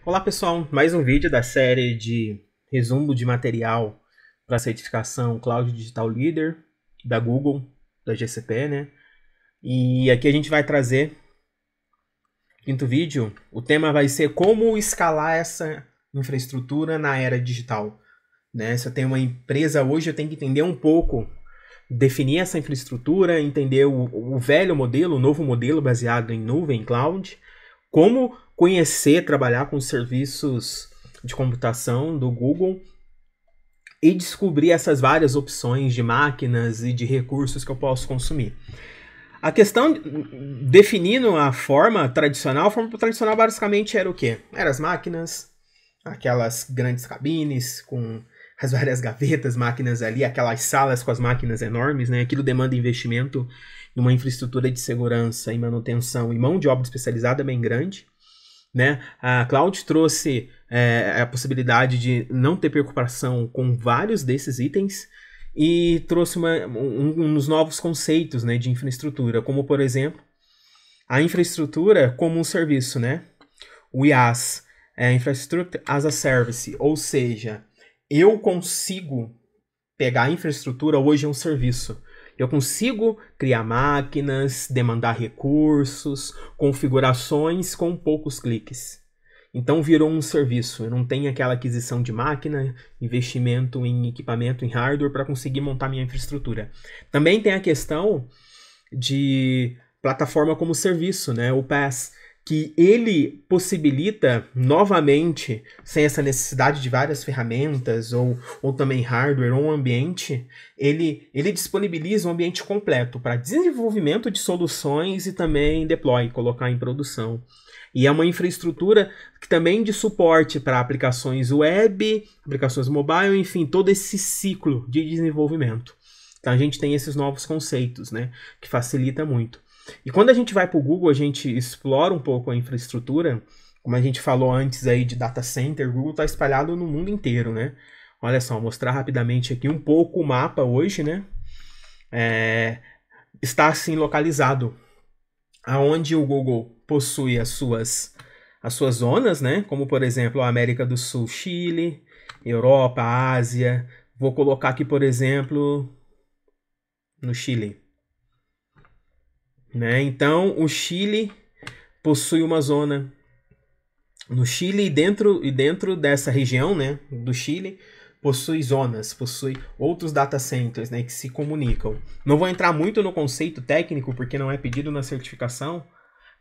Olá pessoal, mais um vídeo da série de resumo de material para certificação Cloud Digital Leader da Google, da GCP, né? E aqui a gente vai trazer quinto vídeo. O tema vai ser como escalar essa infraestrutura na era digital, né? Se eu tenho uma empresa hoje, eu tenho que entender um pouco, definir essa infraestrutura, entender o velho modelo, o novo modelo baseado em nuvem, cloud, como conhecer, trabalhar com os serviços de computação do Google e descobrir essas várias opções de máquinas e de recursos que eu posso consumir. A questão, definindo a forma tradicional basicamente era o quê? Eram as máquinas, aquelas grandes cabines com as várias gavetas, máquinas ali, aquelas salas com as máquinas enormes, né? Aquilo demanda investimento em uma infraestrutura de segurança e manutenção e mão de obra especializada bem grande, né? A Cloud trouxe a possibilidade de não ter preocupação com vários desses itens e trouxe uns novos conceitos, né, de infraestrutura, como, por exemplo, a infraestrutura como um serviço, né? O IaaS, Infrastructure as a Service, ou seja, eu consigo pegar a infraestrutura, hoje é um serviço. Eu consigo criar máquinas, demandar recursos, configurações com poucos cliques. Então virou um serviço. Eu não tenho aquela aquisição de máquina, investimento em equipamento, em hardware para conseguir montar minha infraestrutura. Também tem a questão de plataforma como serviço, né? O PaaS, que ele possibilita novamente, sem essa necessidade de várias ferramentas ou também hardware ou um ambiente, ele disponibiliza um ambiente completo para desenvolvimento de soluções e também deploy, colocar em produção. E é uma infraestrutura que também de suporte para aplicações web, aplicações mobile, enfim, todo esse ciclo de desenvolvimento. Então a gente tem esses novos conceitos, né, que facilita muito. E quando a gente vai para o Google, a gente explora um pouco a infraestrutura, como a gente falou antes aí de data center, o Google está espalhado no mundo inteiro, né? Olha só, vou mostrar rapidamente aqui um pouco o mapa hoje, né? Está assim localizado, aonde o Google possui as suas zonas, né? Como por exemplo a América do Sul, Chile, Europa, Ásia. Vou colocar aqui, por exemplo, no Chile. Né? Então, o Chile possui uma zona no Chile e dentro dessa região, né, do Chile, possui zonas, possui outros data centers, né, que se comunicam. Não vou entrar muito no conceito técnico porque não é pedido na certificação,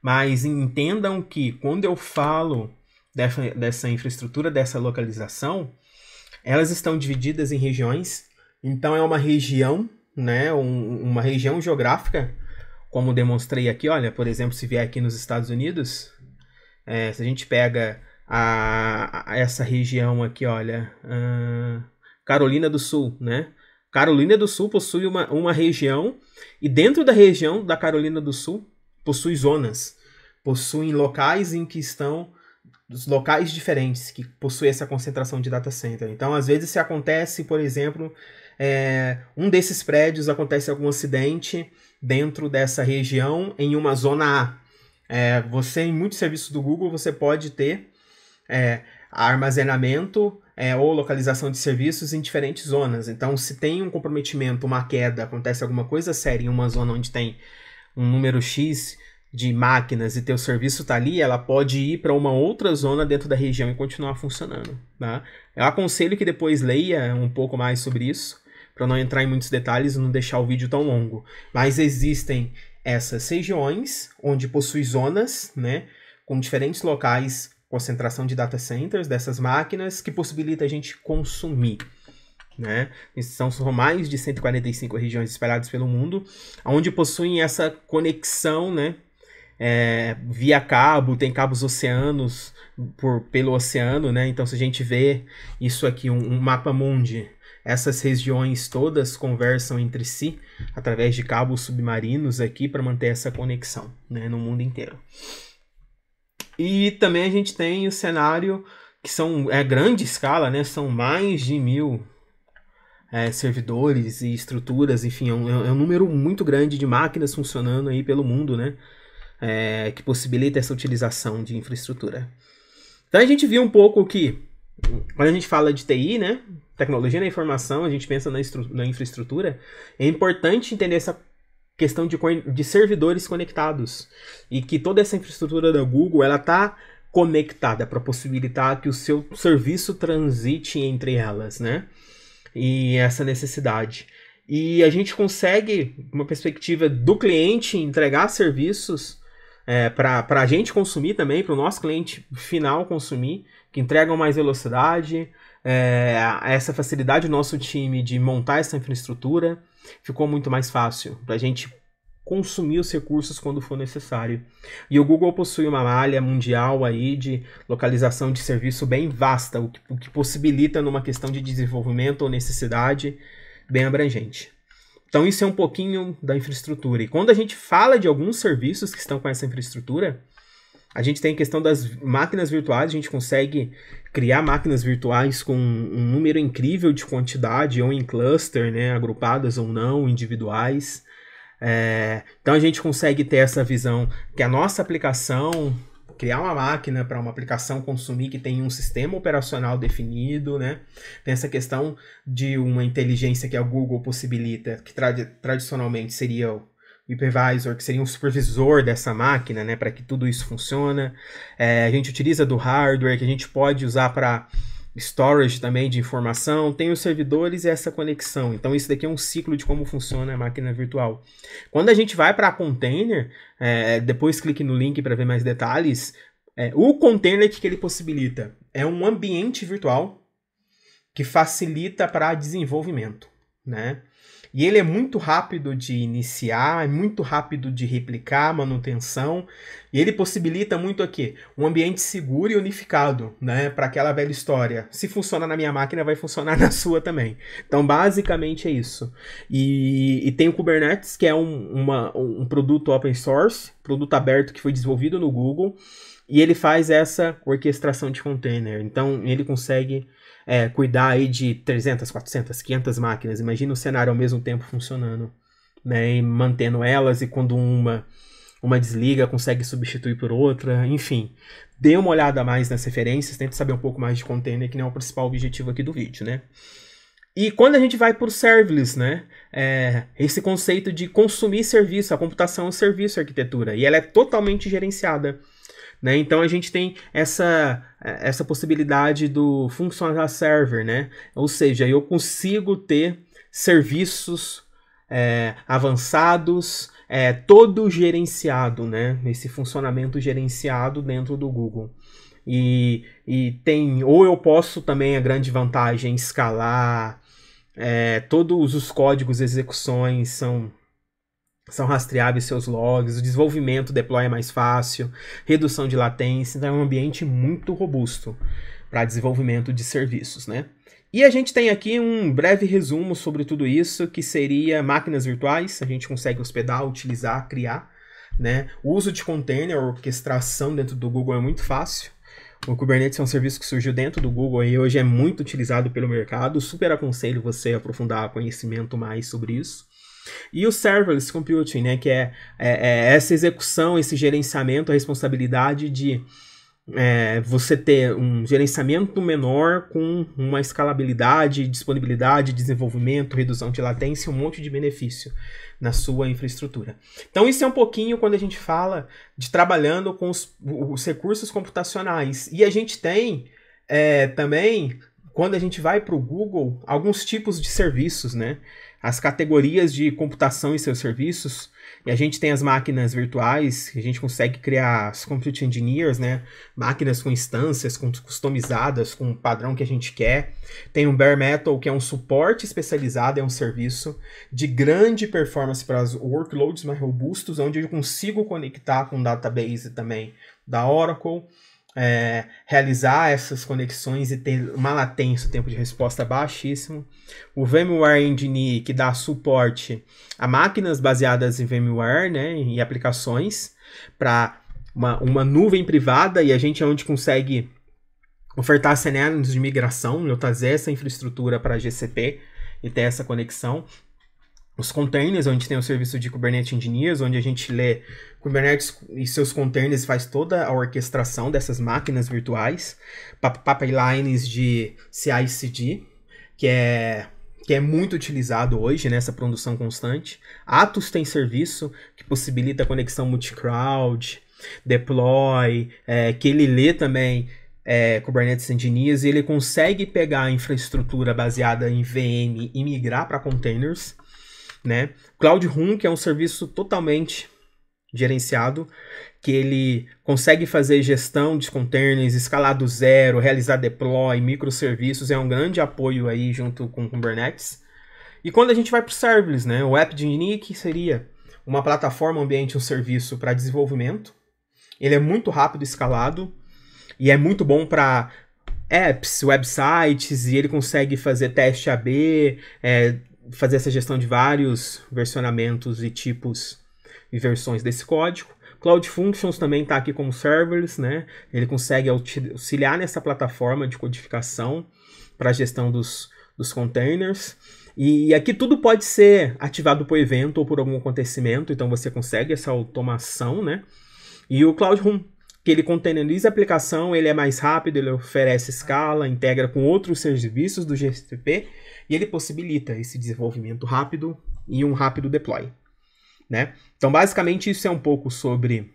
mas entendam que quando eu falo dessa infraestrutura, dessa localização, elas estão divididas em regiões. Então é uma região, né, uma região geográfica, como demonstrei aqui, olha, por exemplo, se vier aqui nos Estados Unidos, se a gente pega essa região aqui, olha, Carolina do Sul, né? Carolina do Sul possui uma região, e dentro da região da Carolina do Sul possui zonas, possuem locais em que estão locais diferentes, que possuem essa concentração de data center. Então, às vezes, se acontece, por exemplo, um desses prédios acontece algum acidente dentro dessa região em uma zona A. Você, em muitos serviços do Google, você pode ter armazenamento ou localização de serviços em diferentes zonas. Então, se tem um comprometimento, uma queda, acontece alguma coisa séria em uma zona onde tem um número X de máquinas e teu serviço está ali, ela pode ir para uma outra zona dentro da região e continuar funcionando. Tá? Eu aconselho que depois leia um pouco mais sobre isso, para não entrar em muitos detalhes e não deixar o vídeo tão longo. Mas existem essas regiões onde possui zonas, né, com diferentes locais, concentração de data centers dessas máquinas, que possibilita a gente consumir. Né? São mais de 145 regiões espalhadas pelo mundo, onde possuem essa conexão, né, via cabo, tem cabos oceanos pelo oceano, né? Então se a gente vê isso aqui, um mapa mundi, essas regiões todas conversam entre si através de cabos submarinos aqui para manter essa conexão, né, no mundo inteiro. E também a gente tem o cenário que são grande escala, né? São mais de 1000 servidores e estruturas, enfim, é um número muito grande de máquinas funcionando aí pelo mundo, né? Que possibilita essa utilização de infraestrutura. Então a gente viu um pouco que, quando a gente fala de TI, né, tecnologia da informação, a gente pensa na infraestrutura, é importante entender essa questão de servidores conectados, e que toda essa infraestrutura da Google, ela está conectada para possibilitar que o seu serviço transite entre elas, né? E essa necessidade. E a gente consegue, uma perspectiva do cliente, entregar serviços para a gente consumir também, para o nosso cliente final consumir, que entregam mais velocidade, essa facilidade do nosso time de montar essa infraestrutura, ficou muito mais fácil para a gente consumir os recursos quando for necessário. E o Google possui uma malha mundial aí de localização de serviço bem vasta, o que possibilita numa questão de desenvolvimento ou necessidade bem abrangente. Então isso é um pouquinho da infraestrutura. E quando a gente fala de alguns serviços que estão com essa infraestrutura, a gente tem a questão das máquinas virtuais, a gente consegue criar máquinas virtuais com um número incrível de quantidade, ou em cluster, né, agrupadas ou não, individuais. Então a gente consegue ter essa visão que a nossa aplicação, criar uma máquina para uma aplicação consumir que tem um sistema operacional definido, né? Tem essa questão de uma inteligência que a Google possibilita, que tradicionalmente seria o hypervisor, que seria um supervisor dessa máquina, né? Para que tudo isso funcione. A gente utiliza do hardware, que a gente pode usar para storage também de informação, tem os servidores e essa conexão. Então isso daqui é um ciclo de como funciona a máquina virtual. Quando a gente vai para container, depois clique no link para ver mais detalhes, o container que ele possibilita é um ambiente virtual que facilita para desenvolvimento, né? E ele é muito rápido de iniciar, é muito rápido de replicar, manutenção, e ele possibilita muito aqui um ambiente seguro e unificado, né, para aquela velha história. Se funciona na minha máquina, vai funcionar na sua também. Então, basicamente é isso. E tem o Kubernetes, que é um produto open source, produto aberto que foi desenvolvido no Google, e ele faz essa orquestração de container. Então, ele consegue cuidar aí de 300, 400, 500 máquinas. Imagina o cenário ao mesmo tempo funcionando, né, e mantendo elas, e quando uma desliga, consegue substituir por outra, enfim. Dê uma olhada mais nas referências, tente saber um pouco mais de container, que não é o principal objetivo aqui do vídeo, né. E quando a gente vai para o serverless, né, esse conceito de consumir serviço, a computação é um serviço, a arquitetura, e ela é totalmente gerenciada. Né? Então a gente tem essa possibilidade do Function as Server, né? Ou seja, eu consigo ter serviços avançados, todo gerenciado, né? Esse funcionamento gerenciado dentro do Google. E ou eu posso também, a grande vantagem, escalar, todos os códigos, execuções são rastreáveis seus logs, o desenvolvimento, deploy é mais fácil, redução de latência, então é um ambiente muito robusto para desenvolvimento de serviços, né? E a gente tem aqui um breve resumo sobre tudo isso, que seria máquinas virtuais, a gente consegue hospedar, utilizar, criar, né? O uso de container, orquestração dentro do Google é muito fácil. O Kubernetes é um serviço que surgiu dentro do Google e hoje é muito utilizado pelo mercado, super aconselho você a aprofundar conhecimento mais sobre isso. E o Serverless Computing, né, que é essa execução, esse gerenciamento, a responsabilidade de você ter um gerenciamento menor com uma escalabilidade, disponibilidade, desenvolvimento, redução de latência, um monte de benefício na sua infraestrutura. Então isso é um pouquinho quando a gente fala de trabalhando com os recursos computacionais. E a gente tem também, quando a gente vai para o Google, alguns tipos de serviços, né? As categorias de computação e seus serviços, e a gente tem as máquinas virtuais, que a gente consegue criar as Compute Engineers, né? Máquinas com instâncias, customizadas, com o padrão que a gente quer. Tem um Bare Metal, que é um suporte especializado, é um serviço de grande performance para os workloads mais robustos, onde eu consigo conectar com database também da Oracle, realizar essas conexões e ter uma latência, o tempo de resposta baixíssimo. O VMware Engine, que dá suporte a máquinas baseadas em VMware, né, e aplicações, para uma nuvem privada, e a gente é onde consegue ofertar cenários de migração, eu trazer essa infraestrutura para GCP e ter essa conexão. os containers, onde tem o serviço de Kubernetes Engineers, onde a gente lê Kubernetes e seus containers e faz toda a orquestração dessas máquinas virtuais, pipelines de CI/CD, que é muito utilizado hoje nessa produção constante. Atos tem serviço que possibilita a conexão multi-crowd, deploy, que ele lê também Kubernetes Engineers, e ele consegue pegar a infraestrutura baseada em VM e migrar para containers, né? Cloud-Run, que é um serviço totalmente gerenciado, que ele consegue fazer gestão de containers, escalar do zero, realizar deploy, microserviços, é um grande apoio aí junto com Kubernetes. E quando a gente vai para o serverless, né? O App Engine, que seria uma plataforma, ambiente, um serviço para desenvolvimento. Ele é muito rápido, escalado, e é muito bom para apps, websites, e ele consegue fazer teste AB, fazer essa gestão de vários versionamentos e tipos e versões desse código. Cloud Functions também está aqui como serverless, né? Ele consegue auxiliar nessa plataforma de codificação para a gestão dos containers. E aqui tudo pode ser ativado por evento ou por algum acontecimento, então você consegue essa automação, né? E o Cloud Run, que ele containeriza a aplicação, ele é mais rápido, ele oferece escala, integra com outros serviços do GCP, e ele possibilita esse desenvolvimento rápido e um rápido deploy, né? Então, basicamente, isso é um pouco sobre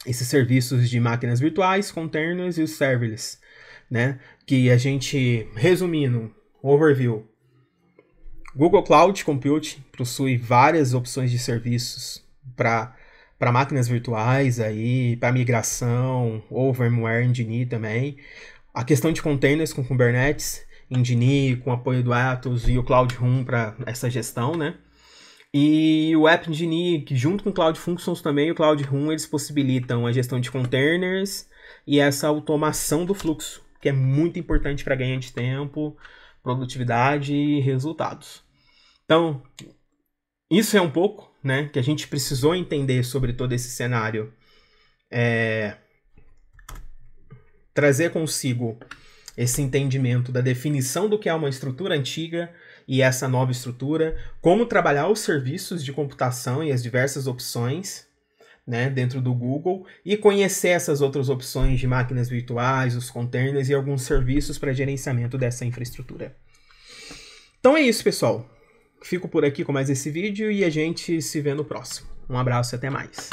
esses serviços de máquinas virtuais, containers e os serverless, né? Que a gente, resumindo, overview. Google Cloud Compute possui várias opções de serviços para máquinas virtuais, aí, para migração, ou VMware Engine também. A questão de containers com Kubernetes Engine, com apoio do Atos e o Cloud Run para essa gestão, né? E o App Engine, que junto com o Cloud Functions também, o Cloud Run, eles possibilitam a gestão de containers e essa automação do fluxo, que é muito importante para ganhar de tempo, produtividade e resultados. Então, isso é um pouco, né, que a gente precisou entender sobre todo esse cenário. Trazer consigo esse entendimento da definição do que é uma estrutura antiga e essa nova estrutura, como trabalhar os serviços de computação e as diversas opções, né, dentro do Google, e conhecer essas outras opções de máquinas virtuais, os containers e alguns serviços para gerenciamento dessa infraestrutura. Então é isso, pessoal. Fico por aqui com mais esse vídeo e a gente se vê no próximo. Um abraço e até mais.